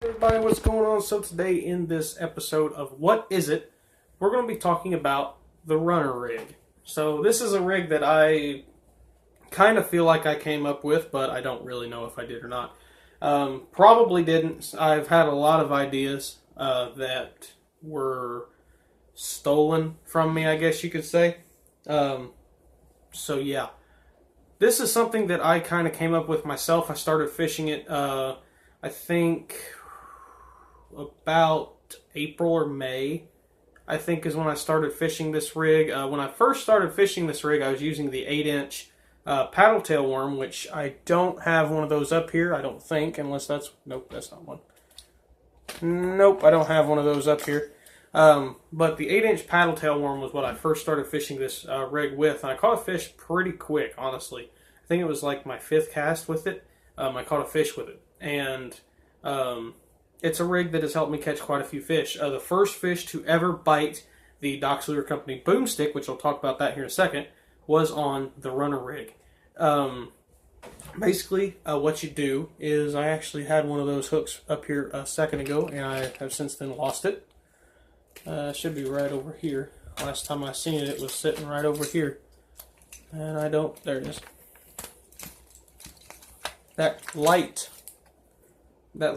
Everybody, what's going on? So today in this episode of What Is It, we're going to be talking about the runner rig. So this is a rig that I kind of feel like I came up with, but I don't really know if I did or not. Probably didn't. I've had a lot of ideas that were stolen from me, I guess you could say. So yeah, this is something that I kind of came up with myself. I started fishing it, I think about April or May, I think is when I started fishing this rig. When I first started fishing this rig, I was using the 8-inch paddle tail worm, which I don't have one of those up here, I don't think, unless that's, nope, that's not one. Nope, I don't have one of those up here. But the 8-inch paddle tail worm was what I first started fishing this rig with, and I caught a fish pretty quick, honestly. I think it was like my 5th cast with it. I caught a fish with it, and it's a rig that has helped me catch quite a few fish. The first fish to ever bite the Docks Lure Company boomstick, which I'll talk about that here in a second, was on the runner rig. Basically, what you do is, I actually had one of those hooks up here a second ago, and I have since then lost it. It should be right over here. Last time I seen it, it was sitting right over here. And I don't, there it is. That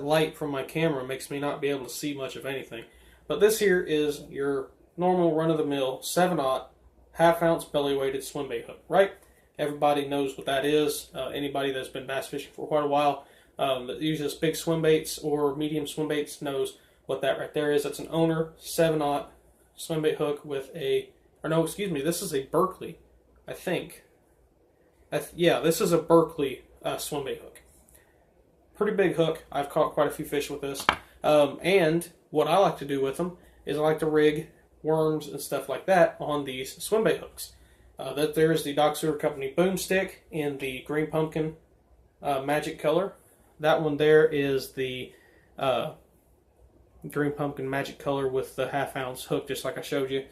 light from my camera makes me not be able to see much of anything. But this here is your normal run-of-the-mill 7/0 half-ounce belly-weighted swim bait hook, right? Everybody knows what that is. Anybody that's been bass fishing for quite a while that uses big swim baits or medium swim baits knows what that right there is. That's an Owner 7/0 swim bait hook with a, or no, excuse me, this is a Berkley, I think. Yeah, this is a Berkley swim bait hook. Pretty big hook. I've caught quite a few fish with this. And what I like to do with them is I like to rig worms and stuff like that on these swim bait hooks. That there's the Docks Lure Company boomstick in the green pumpkin magic color. That one there is the green pumpkin magic color with the half-ounce hook, just like I showed you.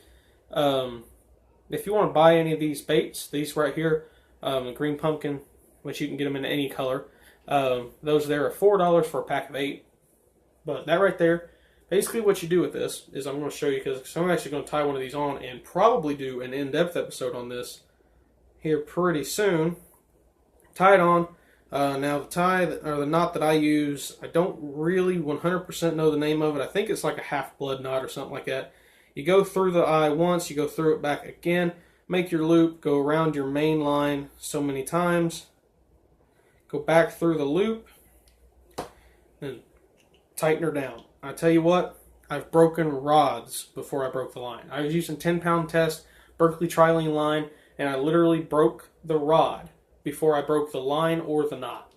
If you want to buy any of these baits, these right here, the green pumpkin, which you can get them in any color, those there are $4 for a pack of 8. But that right there, basically what you do with this is, I'm going to show you, because I'm actually going to tie one of these on and probably do an in-depth episode on this here pretty soon. Tie it on. Now the tie, or the knot that I use, I don't really 100% know the name of it. I think it's like a half-blood knot or something like that. You go through the eye once, you go through it back again, make your loop, go around your main line so many times, go back through the loop, and tighten her down. I tell you what, I've broken rods before I broke the line. I was using 10-pound test Berkley Trilene line, and I literally broke the rod before I broke the line or the knot.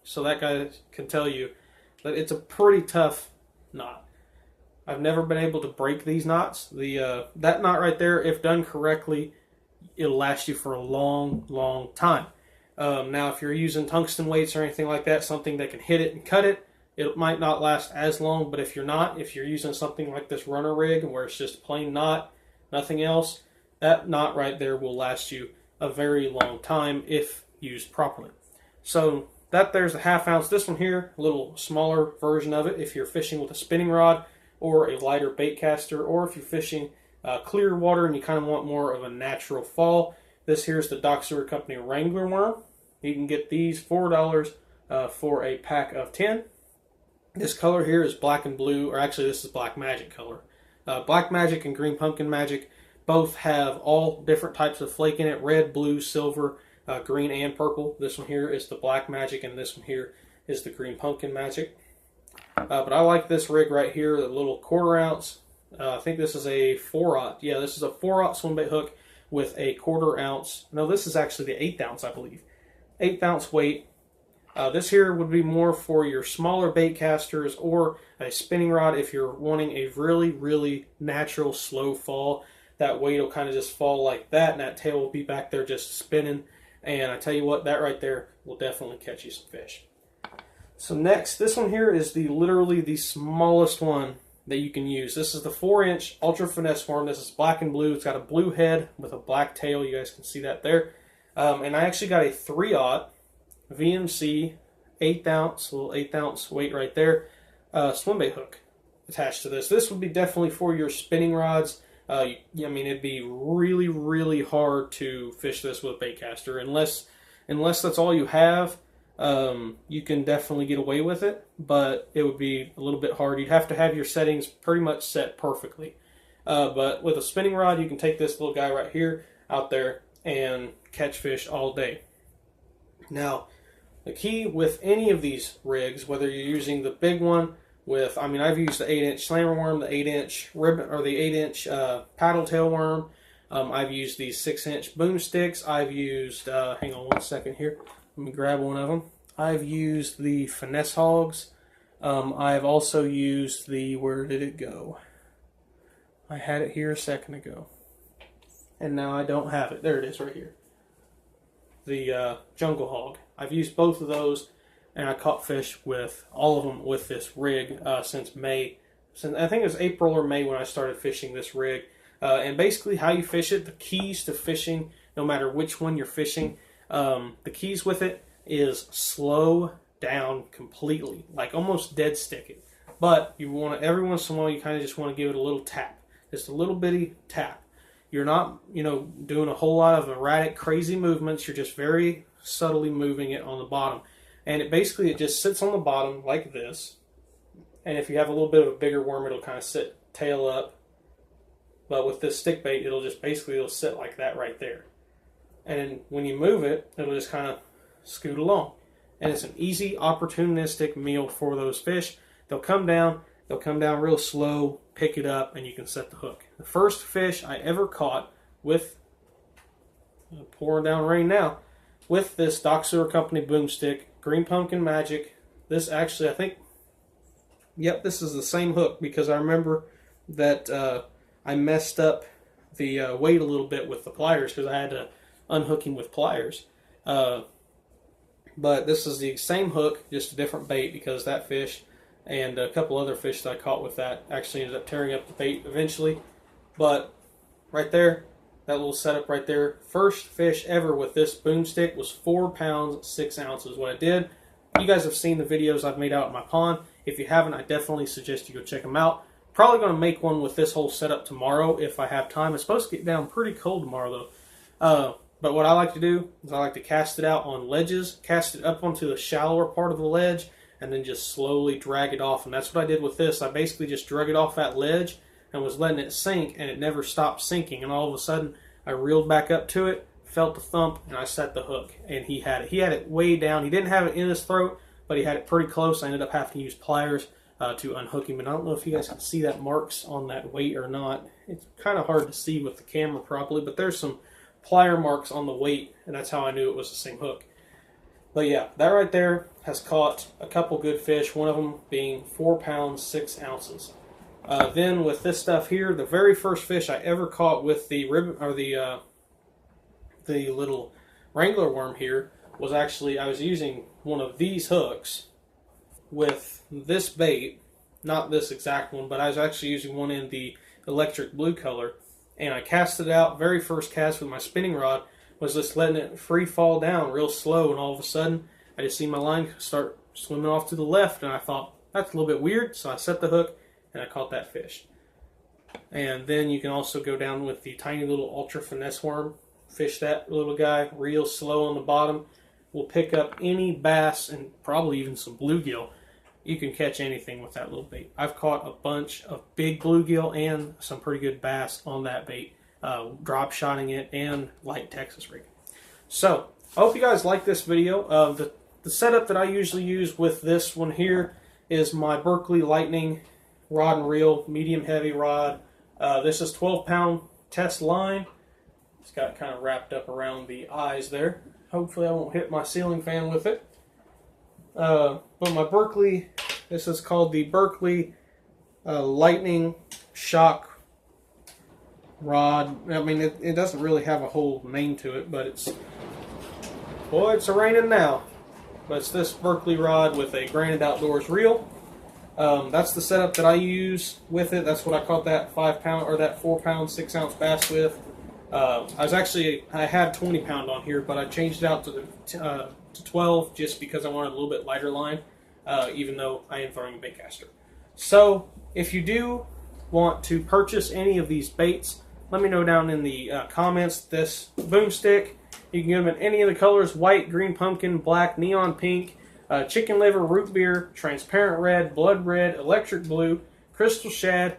So that guy can tell you that it's a pretty tough knot. I've never been able to break these knots. That knot right there, if done correctly, it'll last you for a long, long time. Now, if you're using tungsten weights or anything like that, something that can hit it and cut it, it might not last as long. But if you're not, if you're using something like this runner rig where it's just a plain knot, nothing else, that knot right there will last you a very long time if used properly. So that there's a half-ounce. This one here, a little smaller version of it if you're fishing with a spinning rod or a lighter bait caster, or if you're fishing clear water and you kind of want more of a natural fall. This here's the Docks Lure Company Wrangler worm. You can get these $4 for a pack of 10. This color here is black and blue, or actually this is black magic color. Black magic and green pumpkin magic both have all different types of flake in it: red, blue, silver, green, and purple. This one here is the black magic, and this one here is the green pumpkin magic. But I like this rig right here, the little 1/4 ounce. I think this is a 4/0. Yeah, this is a 4/0 swim bait hook with a 1/4 ounce. No, this is actually the 1/8 ounce, I believe. 1/8 ounce weight. This here would be more for your smaller bait casters or a spinning rod if you're wanting a really, really natural slow fall. That weight will kind of just fall like that, and that tail will be back there just spinning. And I tell you what, that right there will definitely catch you some fish. So next, this one here is literally the smallest one that you can use. This is the 4-inch Ultra Finesse worm. This is black and blue. It's got a blue head with a black tail. You guys can see that there. And I actually got a 3/0 VMC 1/8 ounce, little 1/8 ounce weight right there. swim bait hook attached to this. This would be definitely for your spinning rods. I mean, it'd be really, really hard to fish this with a bait caster unless that's all you have. You can definitely get away with it, but it would be a little bit hard. You'd have to have your settings pretty much set perfectly. But with a spinning rod, you can take this little guy right here out there and catch fish all day. Now, the key with any of these rigs, whether you're using the big one with, I mean, I've used the 8-inch slammer worm, the 8-inch ribbon, or the 8-inch paddle tail worm. I've used these 6-inch boomsticks. I've used, hang on one second here. Let me grab one of them. I've used the finesse hogs. I've also used the, where did it go? I had it here a second ago. And now I don't have it. There it is right here. The jungle hog. I've used both of those, and I caught fish with all of them with this rig since May. Since I think it was April or May when I started fishing this rig. And basically how you fish it, the keys to fishing, no matter which one you're fishing, the keys with it is slow down completely, like almost dead stick it. But you want to, every once in a while, you kind of just want to give it a little tap, just a little bitty tap. You're not, doing a whole lot of erratic, crazy movements. You're just very subtly moving it on the bottom, and it just sits on the bottom like this. And if you have a little bit of a bigger worm, it'll kind of sit tail up. But with this stick bait, it'll sit like that right there. And when you move it, it'll just kind of scoot along. And it's an easy, opportunistic meal for those fish. They'll come down real slow, pick it up, and you can set the hook. The first fish I ever caught with, pouring down rain now, with this Dock Sewer Company boomstick, Green Pumpkin Magic. This actually, I think, yep, this is the same hook, because I remember that I messed up the weight a little bit with the pliers because I had to unhook him with pliers. But this is the same hook, just a different bait, because that fish and a couple other fish that I caught with that actually ended up tearing up the bait eventually. But right there, that little setup right there, first fish ever with this boomstick was 4 pounds 6 ounces. What I did, you guys have seen the videos I've made out at my pond. If you haven't, I definitely suggest you go check them out. Probably going to make one with this whole setup tomorrow if I have time. It's supposed to get down pretty cold tomorrow though. But what I like to do is I like to cast it out on ledges, cast it up onto the shallower part of the ledge, and then just slowly drag it off. And that's what I did with this. I basically just drug it off that ledge and was letting it sink, and it never stopped sinking. And all of a sudden, I reeled back up to it, felt the thump, and I set the hook. And he had it. He had it way down. He didn't have it in his throat, but he had it pretty close. I ended up having to use pliers to unhook him. And I don't know if you guys can see that marks on that weight or not. It's kind of hard to see with the camera properly, but there's some plier marks on the weight, and that's how I knew it was the same hook. But yeah, that right there has caught a couple good fish, one of them being 4 pounds 6 ounces. Then with this stuff here, the very first fish I ever caught with the ribbon, or the little Wrangler worm here, was actually, I was using one of these hooks with this bait, not this exact one, but I was actually using one in the electric blue color. And I cast it out, very first cast with my spinning rod, was just letting it free fall down real slow, and all of a sudden, I just see my line start swimming off to the left, and I thought, that's a little bit weird, so I set the hook, and I caught that fish. And then you can also go down with the tiny little ultra finesse worm, fish that little guy real slow on the bottom, will pick up any bass, and probably even some bluegill. You can catch anything with that little bait. I've caught a bunch of big bluegill and some pretty good bass on that bait, drop shotting it and light Texas rig. So, I hope you guys like this video. The setup that I usually use with this one here is my Berkley Lightning rod and reel, medium heavy rod. This is 12-pound test line. It's got kind of wrapped up around the eyes there. Hopefully I won't hit my ceiling fan with it. But my Berkley, this is called the Berkley Lightning Shock Rod. I mean, it doesn't really have a whole name to it, but it's, boy, it's raining now. But it's this Berkley rod with a Granite Outdoors reel. That's the setup that I use with it. That's what I caught that 5 pound or that 4 pound 6 ounce bass with. I had 20 pound on here, but I changed it out to 12 just because I wanted a little bit lighter line, even though I am throwing a bait caster. So if you do want to purchase any of these baits, let me know down in the comments. This boomstick, you can get them in any of the colors: white, green pumpkin, black, neon pink, chicken liver, root beer, transparent red, blood red, electric blue, crystal shad,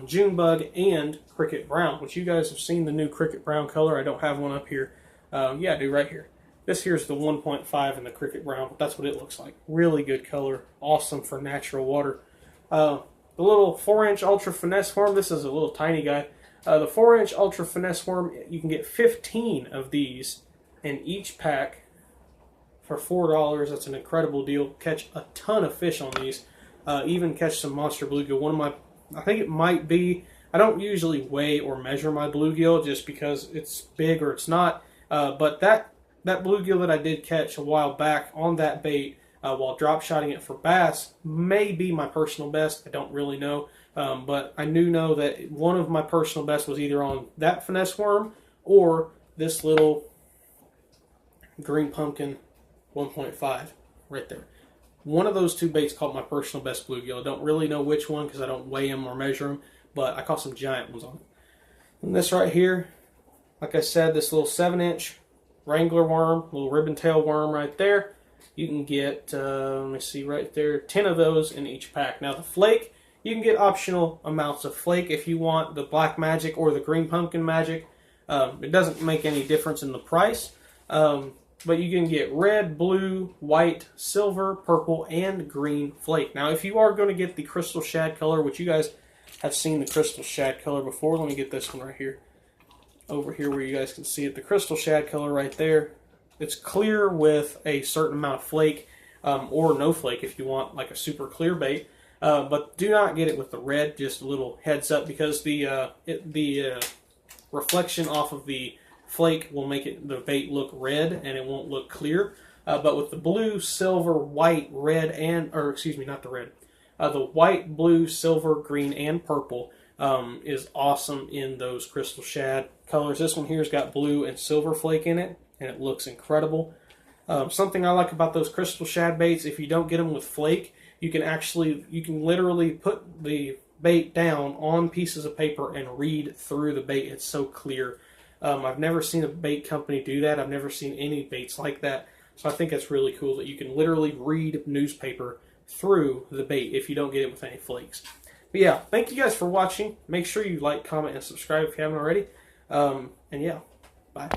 June bug, and cricket brown, which you guys have seen the new cricket brown color. I don't have one up here. Yeah, I do right here. This here's the 1.5 in the cricket brown. That's what it looks like. Really good color. Awesome for natural water. The little 4-inch Ultra Finesse worm, this is a little tiny guy. The 4-inch Ultra Finesse worm, you can get 15 of these in each pack for $4. That's an incredible deal. Catch a ton of fish on these. Even catch some monster bluegill. One of my, I think it might be, I don't usually weigh or measure my bluegill just because it's big or it's not. But that bluegill that I did catch a while back on that bait, while drop shotting it for bass, may be my personal best. I don't really know. But I do know that one of my personal bests was either on that finesse worm or this little green pumpkin 1.5 right there. One of those two baits caught my personal best bluegill. I don't really know which one because I don't weigh them or measure them, but I caught some giant ones on it. And this right here, like I said, this little 7-inch Wrangler worm, little ribbon tail worm right there. You can get, let me see right there, 10 of those in each pack. Now the flake, you can get optional amounts of flake if you want the black magic or the green pumpkin magic. It doesn't make any difference in the price. But you can get red, blue, white, silver, purple, and green flake. Now if you are going to get the crystal shad color, which you guys have seen the crystal shad color before, let me get this one right here. Over here where you guys can see it, the crystal shad color right there. It's clear with a certain amount of flake, or no flake if you want like a super clear bait. But do not get it with the red, just a little heads up, because the reflection off of the flake will make the bait look red and it won't look clear. But with the blue, silver, white, red, and, or excuse me, not the red. The white, blue, silver, green, and purple is awesome in those crystal shad colors. This one here's got blue and silver flake in it, and it looks incredible. Something I like about those crystal shad baits, if you don't get them with flake, you can literally put the bait down on pieces of paper and read through the bait. It's so clear. I've never seen a bait company do that. I've never seen any baits like that. So I think it's really cool that you can literally read newspaper through the bait if you don't get it with any flakes. But yeah, thank you guys for watching. Make sure you like, comment, and subscribe if you haven't already. And yeah, bye.